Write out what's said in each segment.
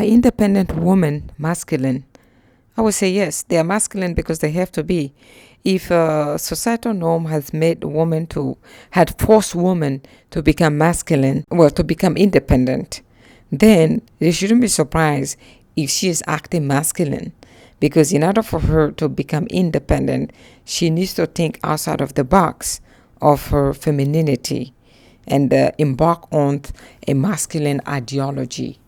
Are independent women masculine? I would say yes, they are masculine because they have to be. If a societal norm has made women to, had forced women to become masculine, well, to become independent, then they shouldn't be surprised if she is acting masculine. Because in order for her to become independent, she needs to think outside of the box of her femininity and embark on a masculine ideology.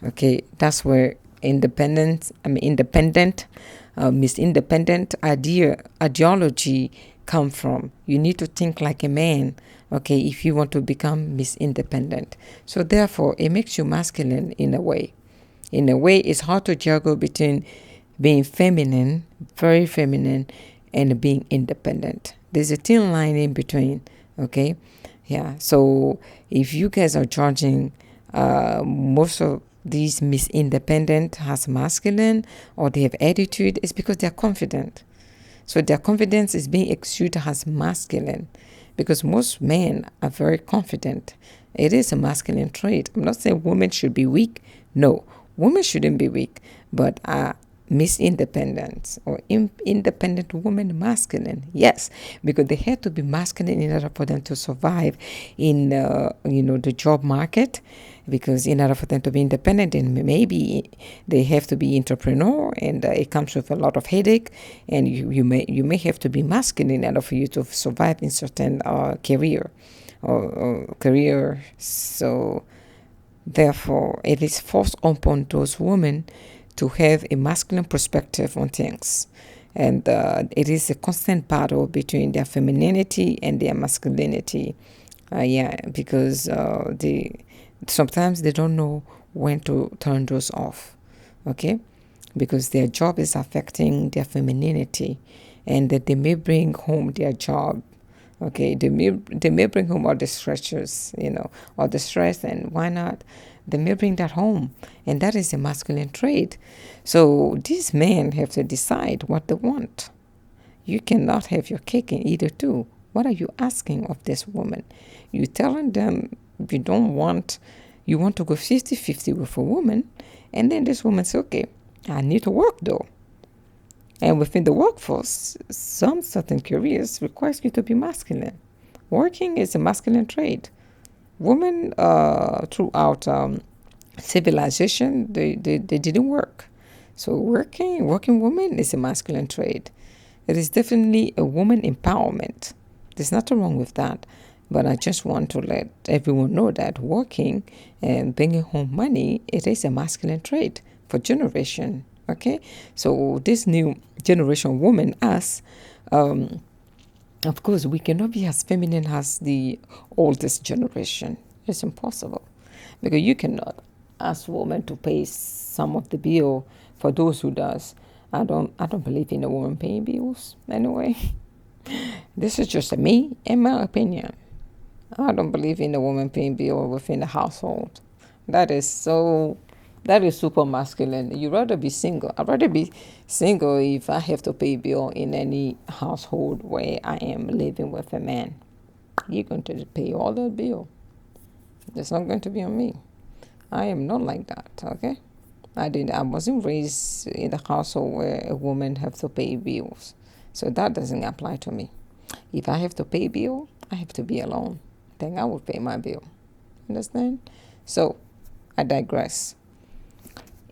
Okay, that's where independent, Miss Independent ideology come from. You need to think like a man, okay, if you want to become Miss Independent. So therefore, it makes you masculine in a way. In a way, it's hard to juggle between being feminine, very feminine, and being independent. There's a thin line in between, okay? Yeah, so if you guys are judging most of these Miss Independent as masculine or they have attitude, it's because they're confident. So their confidence is being exuded as masculine because most men are very confident. It is a masculine trait. I'm not saying women should be weak. No, women shouldn't be weak, but Miss Independent or independent woman masculine, yes, because they had to be masculine in order for them to survive in the job market. Because in order for them to be independent, then maybe they have to be entrepreneur, and it comes with a lot of headache. And you may have to be masculine in order for you to survive in certain career or career. So therefore, it is forced upon those women to have a masculine perspective on things. And it is a constant battle between their femininity and their masculinity. Because sometimes they don't know when to turn those off, okay? Because their job is affecting their femininity, and that they may bring home their job. Okay, they may bring home all the stresses, all the stress, and why not? They may bring that home, and that is a masculine trait. So these men have to decide what they want. You cannot have your cake and eat it too. What are you asking of this woman? You telling them you want to go 50-50 with a woman, and then this woman says, okay, I need to work though. And within the workforce, some certain careers requires you to be masculine. Working is a masculine trait. Women throughout civilization, they didn't work. So working woman is a masculine trait. It is definitely a woman empowerment. There's nothing wrong with that. But I just want to let everyone know that working and bringing home money, it is a masculine trait for generation. Okay? So this new generation woman, us, of course, we cannot be as feminine as the oldest generation. It's impossible. Because you cannot ask women to pay some of the bill for those who does. I don't believe in a woman paying bills anyway. This is just me and my opinion. I don't believe in a woman paying bill within the household. That is super masculine. You'd rather be single. I'd rather be single if I have to pay bill in any household where I am living with a man. You're going to pay all the bill. It's not going to be on me. I am not like that, okay? I wasn't raised in a household where a woman have to pay bills. So that doesn't apply to me. If I have to pay bill, I have to be alone. Then I will pay my bill. Understand? So I digress.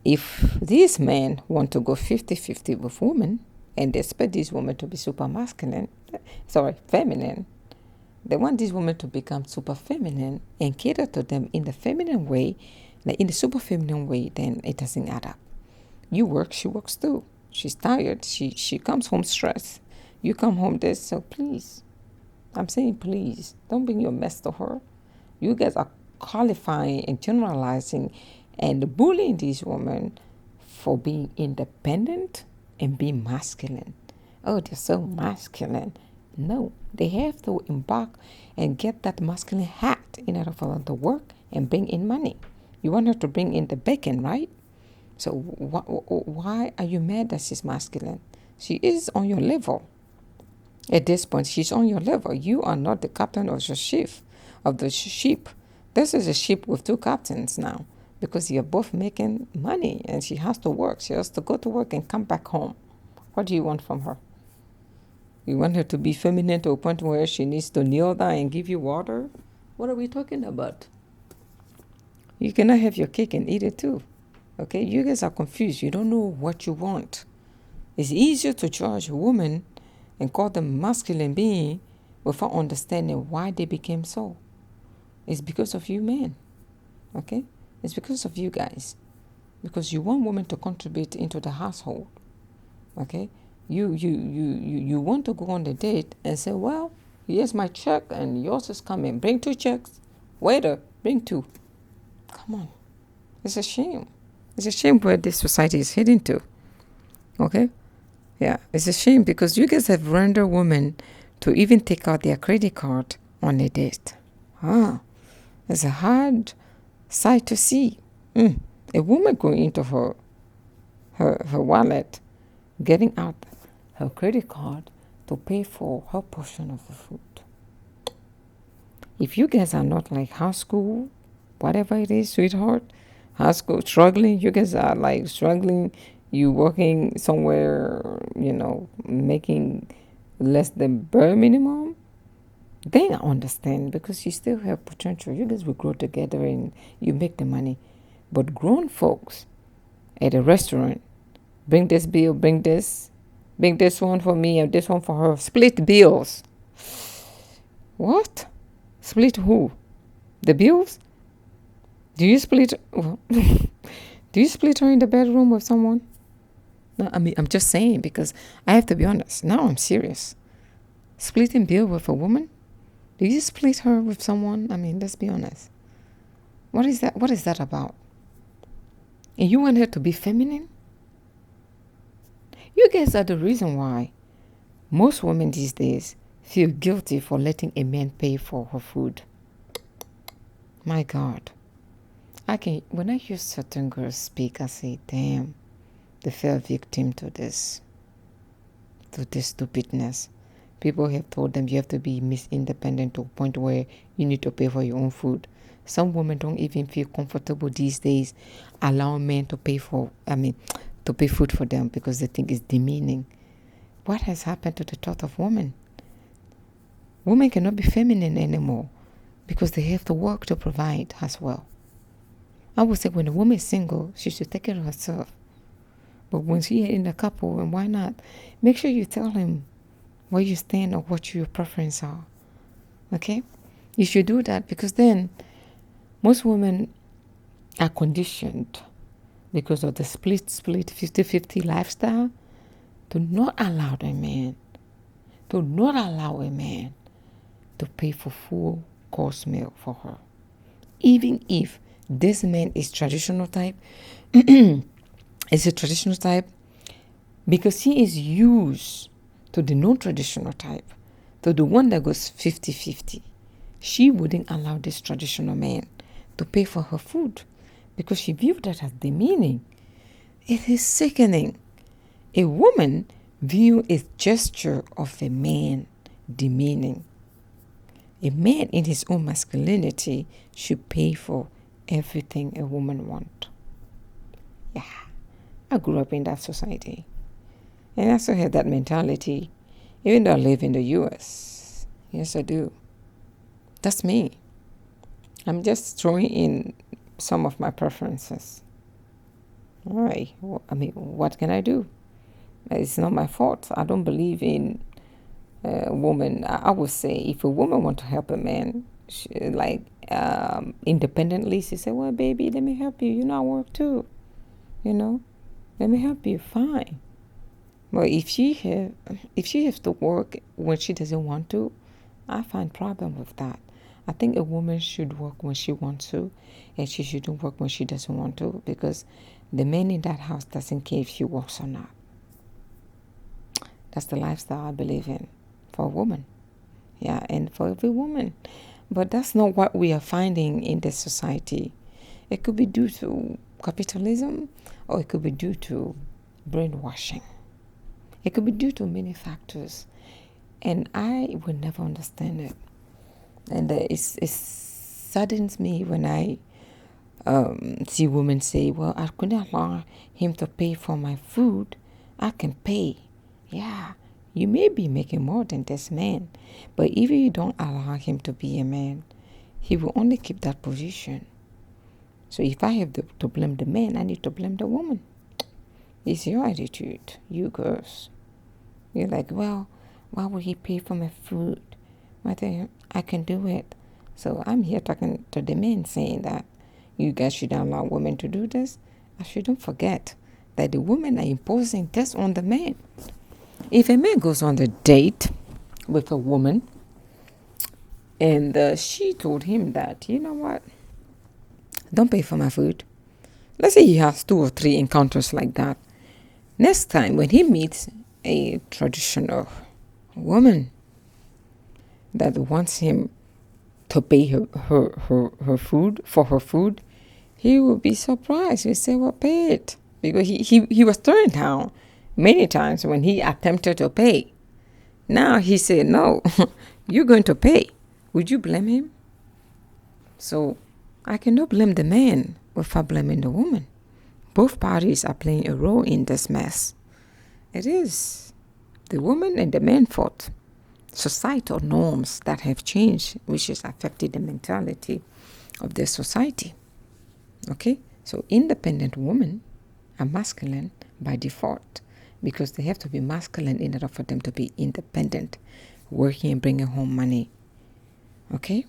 If these men want to go 50-50 with women, and they expect these women to be feminine, they want these women to become super feminine and cater to them in the feminine way, like in the super feminine way, then it doesn't add up. You work, she works too. She's tired, she comes home stressed. You come home this, so please, I'm saying please, don't bring your mess to her. You guys are qualifying and generalizing and bullying these women for being independent and being masculine. Oh, they're so masculine. No, they have to embark and get that masculine hat in order for them to work and bring in money. You want her to bring in the bacon, right? So why are you mad that she's masculine? She is on your level. At this point, she's on your level. You are not the captain of the ship. This is a ship with two captains now. because you're both making money and she has to work. She has to go to work and come back home. What do you want from her? You want her to be feminine to a point where she needs to kneel down and give you water? What are we talking about? You cannot have your cake and eat it too. Okay, you guys are confused. You don't know what you want. It's easier to judge a woman and call them masculine being without understanding why they became so. It's because of you men. Okay? It's because of you guys. Because you want women to contribute into the household. Okay? You want to go on the date and say, well, here's my check and yours is coming. Bring 2 checks. Waiter, bring 2. Come on. It's a shame. It's a shame where this society is heading to. Okay? Yeah, it's a shame because you guys have rendered women to even take out their credit card on a date. It's a hard sight to see. A woman going into her wallet, getting out her credit card to pay for her portion of the food. If you guys are not like house school, whatever it is, sweetheart, house school, struggling, you guys are like struggling, you working somewhere, making less than bare minimum, then I understand because you still have potential. You guys will grow together and you make the money. But grown folks at a restaurant, bring this bill, bring this one for me and this one for her. Split bills. What? Split who? The bills? Do you split? Do you split her in the bedroom with someone? No, I mean, I'm just saying because I have to be honest. Now I'm serious. Splitting bill with a woman? Do you split her with someone? I mean, let's be honest. What is that? What is that about? And you want her to be feminine? You guys are the reason why most women these days feel guilty for letting a man pay for her food. My God. When I hear certain girls speak, I say, damn, they fell victim to this stupidness. People have told them you have to be independent to a point where you need to pay for your own food. Some women don't even feel comfortable these days allowing men to pay food for them because they think it's demeaning. What has happened to the thought of women? Women cannot be feminine anymore because they have to work to provide as well. I would say when a woman is single, she should take care of herself. But when she is in a couple, and why not? Make sure you tell him where you stand or what your preferences are. Okay? You should do that because then most women are conditioned because of the split 50-50 lifestyle to not allow a man to pay for full course meal for her. Even if this man is traditional type, is a traditional type because he is used to the non-traditional type, to the one that goes 50-50. She wouldn't allow this traditional man to pay for her food because she viewed that as demeaning. It is sickening. A woman view a gesture of a man demeaning. A man in his own masculinity should pay for everything a woman wants. Yeah, I grew up in that society. And I still have that mentality, even though I live in the U.S. Yes, I do. That's me. I'm just throwing in some of my preferences. All right. Well, I mean, what can I do? It's not my fault. I don't believe in a woman. I would say if a woman wants to help a man, independently, she say, well, baby, let me help you. You know, I work too. Let me help you. Fine. But if she has to work when she doesn't want to, I find problem with that. I think a woman should work when she wants to, and she shouldn't work when she doesn't want to, because the man in that house doesn't care if she works or not. That's the lifestyle I believe in for a woman. Yeah, and for every woman. But that's not what we are finding in this society. It could be due to capitalism, or it could be due to brainwashing. It could be due to many factors. And I will never understand it. And it saddens me when I see women say, well, I couldn't allow him to pay for my food. I can pay. Yeah, you may be making more than this man, but if you don't allow him to be a man, he will only keep that position. So if I have to blame the man, I need to blame the woman. It's your attitude, you girls. You're like, well, why would he pay for my food? I can do it. So I'm here talking to the men saying that you guys shouldn't allow women to do this. I shouldn't forget that the women are imposing this on the man. If a man goes on a date with a woman and she told him that, you know what, don't pay for my food. Let's say he has 2 or 3 encounters like that. Next time when he meets a traditional woman that wants him to pay her food, for her food, he will be surprised. He'll say, well, pay it. Because he was turned down many times when he attempted to pay. Now he said, no, you're going to pay. Would you blame him? So I cannot blame the man without blaming the woman. Both parties are playing a role in this mess. It is the woman and the man fault. Societal norms that have changed, which has affected the mentality of the society. Okay? So independent women are masculine by default because they have to be masculine in order for them to be independent, working and bringing home money. Okay?